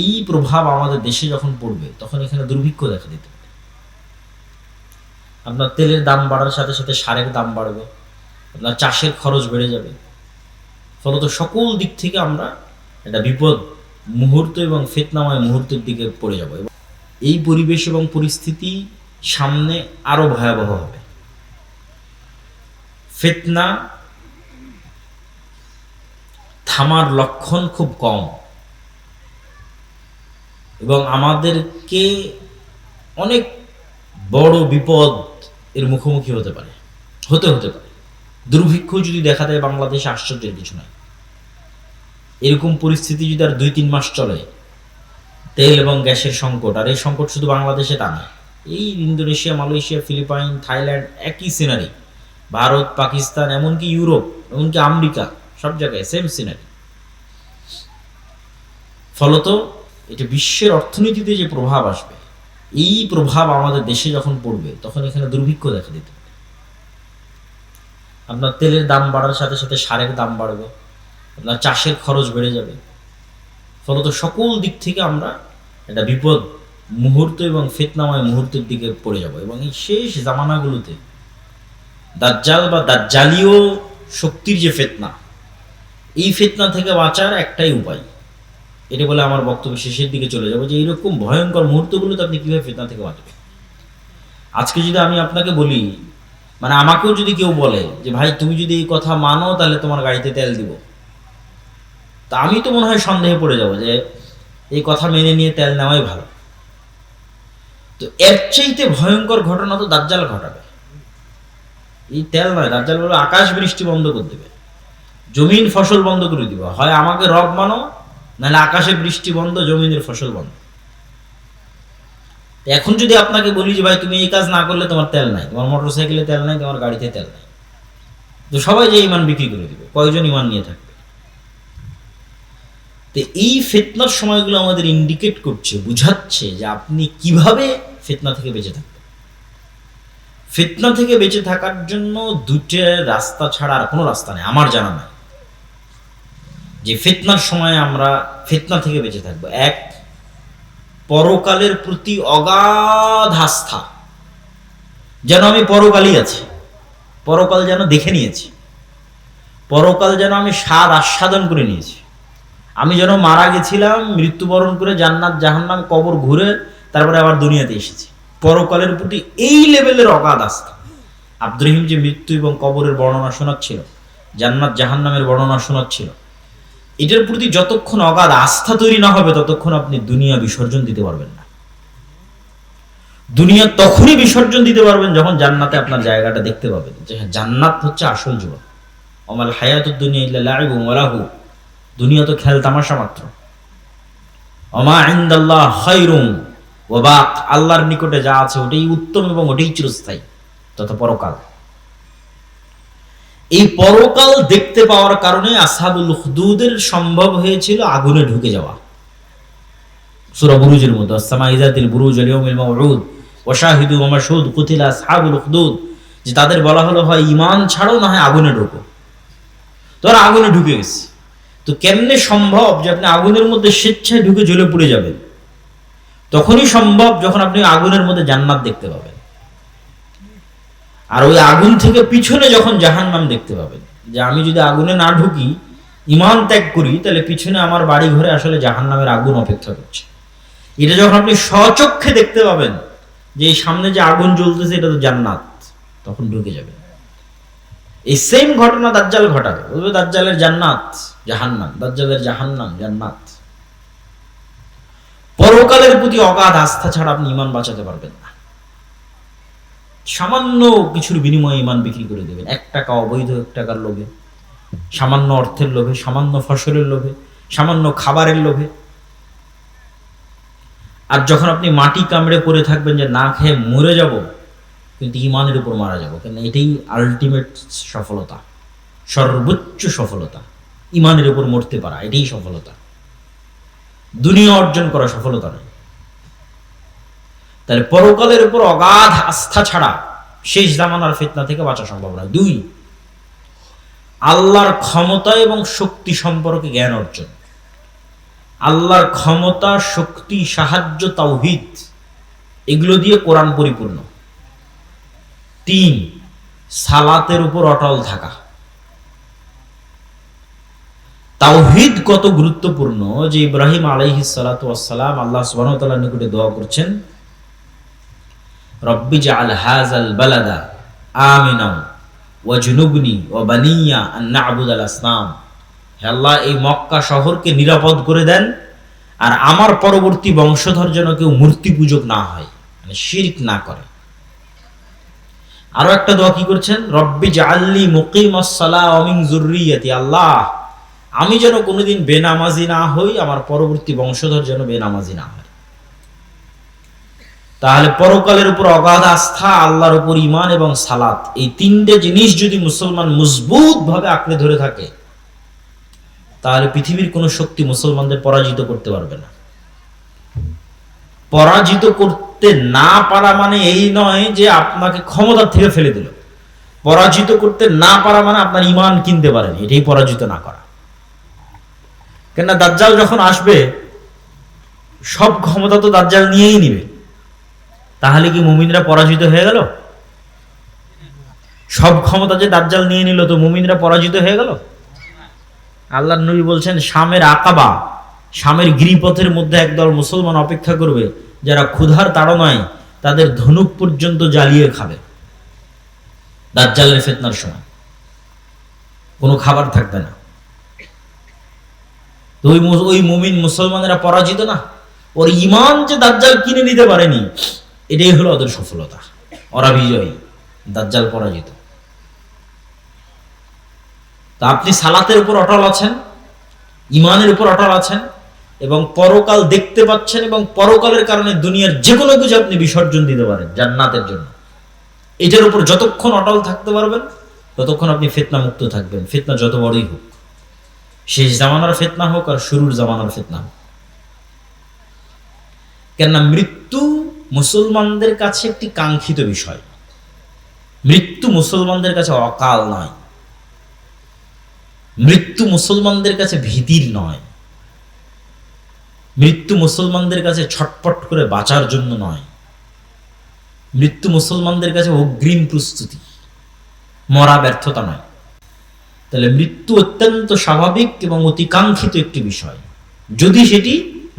এই প্রভাব আমাদের দেশে যখন পড়বে তখন এখানে দুর্ভিক্ষ দেখা দিতে পারে। আপনার তেলের দাম বাড়ার সাথে সাথে সারের দাম বাড়বে, আপনার চাষের খরচ বেড়ে যাবে। ফলত সকল দিক থেকে আমরা একটা বিপদ মুহূর্ত এবং ফিতনাময় মুহূর্তের দিকে পড়ে যাব। এবং এই পরিবেশ এবং পরিস্থিতি সামনে আরো ভয়াবহ হবে। ফিতনা থামার লক্ষণ খুব কম এবং আমাদেরকে অনেক বড় বিপদ এর মুখোমুখি হতে পারে। দুর্ভিক্ষ যদি দেখা দেয় বাংলাদেশে, আশ্চর্যের কিছু নয়। এরকম পরিস্থিতি যদি আর 2-3 মাস চলে, তেল এবং গ্যাসের সংকট, আর এই সংকট শুধু বাংলাদেশে তা নয়, এই ইন্দোনেশিয়া, মালয়েশিয়া, ফিলিপাইন, থাইল্যান্ড একই সিনারি, ভারত, পাকিস্তান, এমনকি ইউরোপ, এমনকি আমেরিকা, সব জায়গায় সেম সিনারি। ফলত এটা বিশ্বের অর্থনীতিতে যে প্রভাব আসবে, এই প্রভাব আমাদের দেশে যখন পড়বে তখন এখানে দুর্ভিক্ষ দেখা দিতে পারে। আপনার তেলের দাম বাড়ার সাথে সাথে সারের দাম বাড়বে, আপনার চাষের খরচ বেড়ে যাবে। ফলত সকল দিক থেকে আমরা একটা বিপদ মুহূর্ত এবং ফিতনাময় মুহূর্তের দিকে পড়ে যাব। এবং এই শেষ জামানাগুলোতে দাজ্জাল বা দাজ্জালীয় শক্তির যে ফিতনা, এই ফিতনা থেকে বাঁচার একটাই উপায়। এটা বলে আমার বক্তব্য শেষের দিকে চলে যাবো যে এইরকম ভয়ঙ্কর মুহূর্তগুলোতে আপনি কিভাবে ফিতনা থেকে বাঁচবেন। আজকে যদি আমি আপনাকে বলি, মানে আমাকেও যদি কেউ বলে যে ভাই তুমি যদি এই কথা মানো তাহলে তোমার গাড়িতে তেল দিব, তা আমি তো মনে হয় সন্দেহে পড়ে যাব যে এই কথা মেনে নিয়ে তেল নেওয়াই ভালো। তো এর চাইতে ভয়ঙ্কর ঘটনা তো দাজ্জাল ঘটাবে। এই তেল নয়, দাজ্জাল বলবে আকাশ বৃষ্টি বন্ধ করে দেবে, জমিন ফসল বন্ধ করে দিবে, হয় আমাকে রব মানো, নাহলে আকাশে বৃষ্টি বন্ধ, জমিনের ফসল বন্ধ। এখন যদি আপনাকে বলি যে ভাই তুমি এই কাজ না করলে তোমার তেল নাই, তোমার মোটর সাইকেলে তেল নাই, তোমার গাড়িতে তেল নাই, তো সবাই যে ইমান বিক্রি করে দিবে, কয়জন ইমান নিয়ে থাকবে? তো এই ফিতনার সময়গুলো আমাদের ইন্ডিকেট করছে, বুঝাচ্ছে যে আপনি কিভাবে ফিতনা থেকে বেঁচে থাকবেন। ফিতনা থেকে বেঁচে থাকার জন্য দুটো রাস্তা ছাড়া আর কোনো রাস্তা নেই আমার জানা নাই, যে ফিতনার সময় আমরা ফিতনা থেকে বেঁচে থাকবো। এক, পরকালের প্রতি অগাধ আস্থা, যেন আমি পরকালই আছি, পরকাল যেন দেখে নিয়েছি, পরকাল যেন আমি স্বাদ আস্বাদন করে নিয়েছি, আমি যেন মারা গেছিলাম, মৃত্যুবরণ করে জান্নাত জাহান্নাম কবর ঘুরে তারপরে আবার দুনিয়াতে এসেছি। পরকালের প্রতি এই লেভেলের অগাধ আস্থা। আব্দুর রহিম যে মৃত্যু এবং কবরের বর্ণনা শোনাচ্ছিল, জান্নাত জাহান্নামের বর্ণনা শোনাচ্ছিল, এটার প্রতি যতক্ষণ অগাধ আস্থা তৈরি না হবে ততক্ষণ আপনি দুনিয়া বিসর্জন দিতে পারবেন না। দুনিয়া তখনই বিসর্জন দিতে পারবেন যখন জান্নাতে আপনার জায়গাটা দেখতে পাবেন যে হ্যাঁ, জান্নাত হচ্ছে আসল জীবন। ওমাল হায়াতুদ দুনিয়া ইল্লা লাইবুন ওয়া লাহু, দুনিয়া তো খেল তামাশা মাত্র। ওমা ইনদাল্লাহ খায়রুন ওয়া বাক, আল্লাহর নিকটে যা আছে ওটাই উত্তম এবং ওটাই চিরস্থায়ী, তথা পরকাল। এই পরকাল দেখতে পাওয়ার কারণে আসহাবুল উখদুদের সম্ভব হয়েছিল আগুনে ঢুকে যাওয়া। সূরা বুরুজের মধ্যে আসসামা ইযাতিল বুরুজ ওয়াল ইয়াউমিল মাউউদ ওয়া শাহিদু ওয়া মাশহুদ কুতিলা আসহাবুল উখদুদ, যে তাদের বলা হলো হয় ঈমান ছাড়ো না হয় আগুনে ঢোকো। তোরা আগুনে ঢুকে গেছে। তো কেমনে সম্ভব যে আপনি আগুনের মধ্যে স্বেচ্ছায় ঢুকে জ্বলে পুড়ে যাবেন? তখনই সম্ভব যখন আপনি আগুনের মধ্যে জান্নাত দেখতে পাবেন, আর ওই আগুন থেকে পিছনে যখন জাহান্নাম দেখতে পাবেন। যে আমি যদি আগুনে না ঢুকি, ঈমান ত্যাগ করি, তাহলে পিছনে আমার বাড়ি ঘরে আসলে জাহান্নামের আগুন অপেক্ষা করছে। এটা যখন আপনি স্বচক্ষে দেখতে পাবেন যে এই সামনে যে আগুন জ্বলতেছে এটা তো জান্নাত, তখন ঢুকে যাবেন। এই সেম ঘটনা দাজ্জাল ঘটাবে, বলবে দাজ্জালের জান্নাত জাহান্নাম, দাজ্জালের জাহান্নাম জান্নাত। পরকালের প্রতি অগাধ আস্থা ছাড়া আপনি ঈমান বাঁচাতে পারবেন না। সামান্য কিছুর বিনিময়ে ঈমান বিক্রি করে দেবেন, 1 টাকা অবৈধ 1 টাকার লোভে, সামান্য অর্থের লোভে, সামান্য ফসলের লোভে, সামান্য খাবারের লোভে। আর যখন আপনি মাটি কামড়ে পড়ে থাকবেন যে না খেয়ে মরে যাব, কিন্তু ঈমানের উপর মারা যাব, কেন এটাই আলটিমেট সফলতা, সর্বোচ্চ সফলতা। ঈমানের উপর মরতে পারা, এটাই সফলতা, দুনিয়া অর্জন করা সফলতা নয়। তাহলে পরকালের উপর অগাধ আস্থা ছাড়া শেষ জামানার ফিতনা থেকে বাঁচা সম্ভব নয়। 2, আল্লাহর ক্ষমতা এবং শক্তি সম্পর্কে জ্ঞান অর্জন। আল্লাহর ক্ষমতা, শক্তি, সাহায্য, তাওহীদ, এগুলো দিয়ে কোরআন পরিপূর্ণ। 3, সালাতের উপর অটল থাকা। তাওহীদ কত গুরুত্বপূর্ণ যে ইব্রাহিম আলাইহিস সালাতু ওয়াস সালাম আল্লাহ সুবহানাহু ওয়া তাআলার নিকটে দোয়া করছেন, রব্বি জাআল হাযাল বালাদা আমিনা ওয়াজনুবনি ওয়া বানিয়া আন না'বুদাল আসনাম। হে আল্লাহ, এই মক্কা শহরকে নিরাপদ করে দেন, আর আমার পরবর্তী বংশধর যেন কেউ মূর্তি পূজক না হয়, মানে শিরক না করে। আরো একটা দোয়া কি করছেন, রব্বি জাআলনি মুকিমাস সালাহ ওয়া মিন যুররিয়াতি। আল্লাহ, আমি যেন কোনোদিন বেনামাজি না হই, আমার পরবর্তী বংশধর যেন বেনামাজি না হয়। তাহলে পরকালের উপর অগাধ আস্থা, আল্লাহর উপর ঈমান এবং সালাত, এই 3টে জিনিস যদি মুসলমান মজবুত ভাবে আঁকড়ে ধরে থাকে, তাহলে পৃথিবীর কোন শক্তি মুসলমানদের পরাজিত করতে পারবে না। পরাজিত করতে না পারা মানে এই নয় যে আপনাকে ক্ষমতা থেকে ফেলে দিল। পরাজিত করতে না পারা মানে আপনার ঈমান কিনতে পারেনি, এটাই পরাজিত না করা। কেননা দাজ্জাল যখন আসবে, সব ক্ষমতা তো দাজ্জাল নিয়েই নিবে। তাহলে কি মুমিনরা পরাজিত হয়ে গেল? সব ক্ষমতা যে দাজ্জাল নিয়ে নিল, তো মুমিনরা পরাজিত হয়ে গেল? আল্লাহর নবী বলছেন, শামের আকাবা, শামের গিরিপথের মধ্যে একদল মুসলমান অপেক্ষা করবে, যারা ক্ষুধার তাড়নায় তাদের ধনুক পর্যন্ত জ্বালিয়ে খাবে। দাজ্জালের ফিতনার সময় কোনো খাবার থাকবে না। তো ওই মুমিন মুসলমানেরা পরাজিত না, ওর ঈমান যে দাজ্জাল কিনে নিতে পারেনি, এটাই হলো ওদের সফলতা। ওরা বিজয়ী, দাজ্জাল পরাজিত। তা আপনি সালাতের উপর অটল আছেন, ঈমানের উপর অটল আছেন, এবং পরকাল দেখতে পাচ্ছেন, এবং পরকালের কারণে দুনিয়ার যে কোনো কিছু আপনি বিসর্জন দিতে পারেন জান্নাতের জন্য। এটার উপর যতক্ষণ অটল থাকতে পারবেন, ততক্ষণ আপনি ফিতনা মুক্ত থাকবেন, ফিতনা যত বড়ই হোক, শেষ জামানার ফিতনা হোক আর শুরুর জামানার ফিতনা হোক। কেননা মৃত্যু মুসলমানদের কাছে একটি কাঙ্ক্ষিত বিষয়। মৃত্যু মুসলমানদের কাছে অকাল নয়, মৃত্যু মুসলমানদের কাছে ভীতির নয়, মৃত্যু মুসলমানদের কাছে ছটপট করে বাঁচার জন্য নয়, মৃত্যু মুসলমানদের কাছে অগ্রিম প্রস্তুতি, মরা ব্যর্থতা নয়। তাহলে মৃত্যু অত্যন্ত স্বাভাবিক এবং অতিকাঙ্ক্ষিত একটি বিষয়, যদি সেটি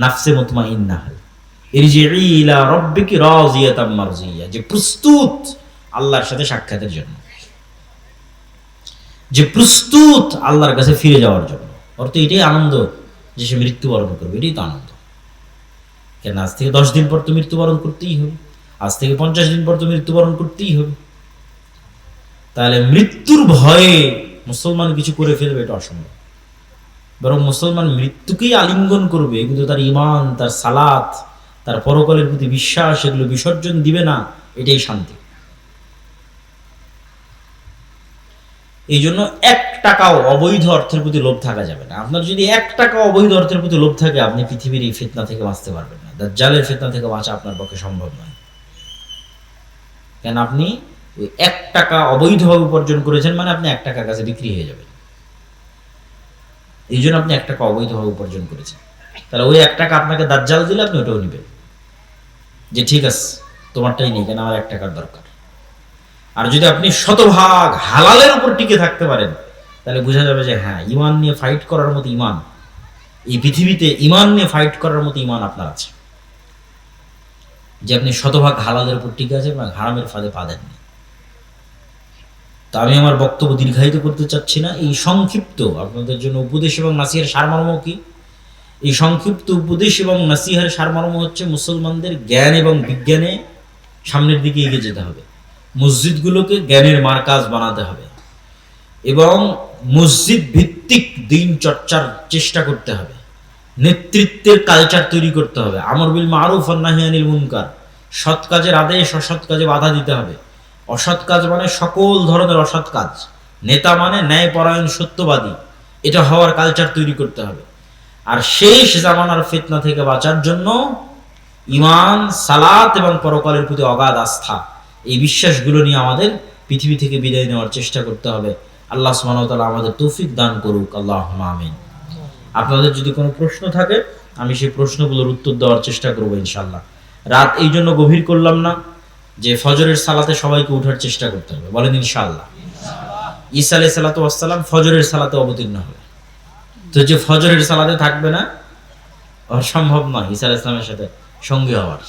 নাফসে মুতমাইন্নাহ হয়। ইরজিই ইলা রাব্বিকি রাযিয়াতাম মারজিয়া, যে প্রস্তুত আল্লাহর সাথে সাক্ষাতের জন্য, যে প্রস্তুত আল্লাহর কাছে ফিরে যাওয়ার জন্য। অর্থ এটাই আনন্দ যে সে মৃত্যুবরণ করবে, এটাই তো আনন্দ। কেন আজ থেকে 10 দিন পর তো মৃত্যুবরণ করতেই হবে, আজ থেকে 50 দিন পর তো মৃত্যুবরণ করতেই হবে। তাহলে মৃত্যুর ভয়ে মুসলমান কিছু করে ফেলবে, এটা অসম্ভব। বরং মুসলমান মৃত্যুকেই আলিঙ্গন করবে, কিন্তু তার ঈমান, তার সালাত, তার পরকালের প্রতি বিশ্বাস, এগুলো বিসর্জন দিবে না, এটাই শান্তি। এই জন্য 1 টাকাও অবৈধ অর্থের প্রতি লোভ থাকা যাবে না। আপনার যদি 1 টাকা অবৈধ অর্থের প্রতি লোভ থাকে, আপনি পৃথিবীর এই ফিতনা থেকে বাঁচতে পারবেন না। দাজ্জালের ফিতনা থেকে বাঁচা আপনার পক্ষে সম্ভব নয়। কেন আপনি ওই 1 টাকা অবৈধভাবে উপার্জন করেছেন, মানে আপনি 1 টাকার কাছে বিক্রি হয়ে যাবেন। এই জন্য আপনি 1 টাকা অবৈধভাবে উপার্জন করেছেন। তাহলে ওই 1 টাকা আপনাকে দাজ্জাল দিলে আপনি ওটাও নেবেন, যে ঠিক আছে তোমারটাই নেই, কেন আমার 1 টাকার দরকার। আর যদি আপনি শতভাগ হালালের উপর টিকে থাকতে পারেন, তাহলে বোঝা যাবে যে হ্যাঁ, ঈমান নিয়ে ফাইট করার মতো ঈমান, এই পৃথিবীতে ঈমান নিয়ে ফাইট করার মতো ঈমান আপনার আছে, যে আপনি শতভাগ হালালের উপর টিকে আছেন এবং হারামের ফাঁদে পা দেননি। তা আমি আমার বক্তব্য দীর্ঘায়িত করতে চাচ্ছি না। এই সংক্ষিপ্ত আপনাদের জন্য উপদেশ এবং নাসিহার সারমর্ম কি? এই সংক্ষিপ্ত উপদেশ এবং নাসিহার সারমর্ম হচ্ছে, মুসলমানদের জ্ঞান এবং বিজ্ঞানে সামনের দিকে এগিয়ে যেতে হবে, মসজিদগুলোকে জ্ঞানের মার্কাজ বানাতে হবে, এবং মসজিদ ভিত্তিক দিন চর্চার চেষ্টা করতে হবে, নেতৃত্বের কালচার তৈরি করতে হবে, আমর বিল মারুফ ওয়ান নাহি আনিল মুনকার, সৎ কাজের আদেশ, অসৎ কাজে বাধা দিতে হবে। অসৎ কাজ মানে সকল ধরনের অসৎ কাজ, নেতা মানে ন্যায়পরায়ণ সত্যবাদী, এটা হওয়ার কালচার তৈরি করতে হবে। আর শেষ জামানার ফিতনা থেকে বাঁচার জন্য ঈমান, সালাত এবং পরকালের প্রতি অগাধ আস্থা, এই বিশ্বাসগুলো নিয়ে আমাদের পৃথিবী থেকে বিদায় নেওয়ার চেষ্টা করতে হবে। আল্লাহ সুবহানাহু ওয়া তাআলা আমাদের তৌফিক দান করুক, আল্লাহুম্মা আমিন। আপনাদের যদি কোনো প্রশ্ন থাকে আমি সেই প্রশ্নগুলোর উত্তর দেওয়ার চেষ্টা করবো ইনশাল্লাহ। রাত এই জন্য গভীর করলাম না যে ফজরের সালাতে সবাইকে উঠার চেষ্টা করতে হবে, বলেন ইনশাআল্লাহ। ঈসা আলাইহিস সালাতু ওয়াস সালাম ফজরের সালাতে অবতীর্ণ হবে, তো যে ফজরের সালাতে থাকবে না, সম্ভব নয় ঈসা আলাইহিস সালামের সাথে সঙ্গী হওয়ার।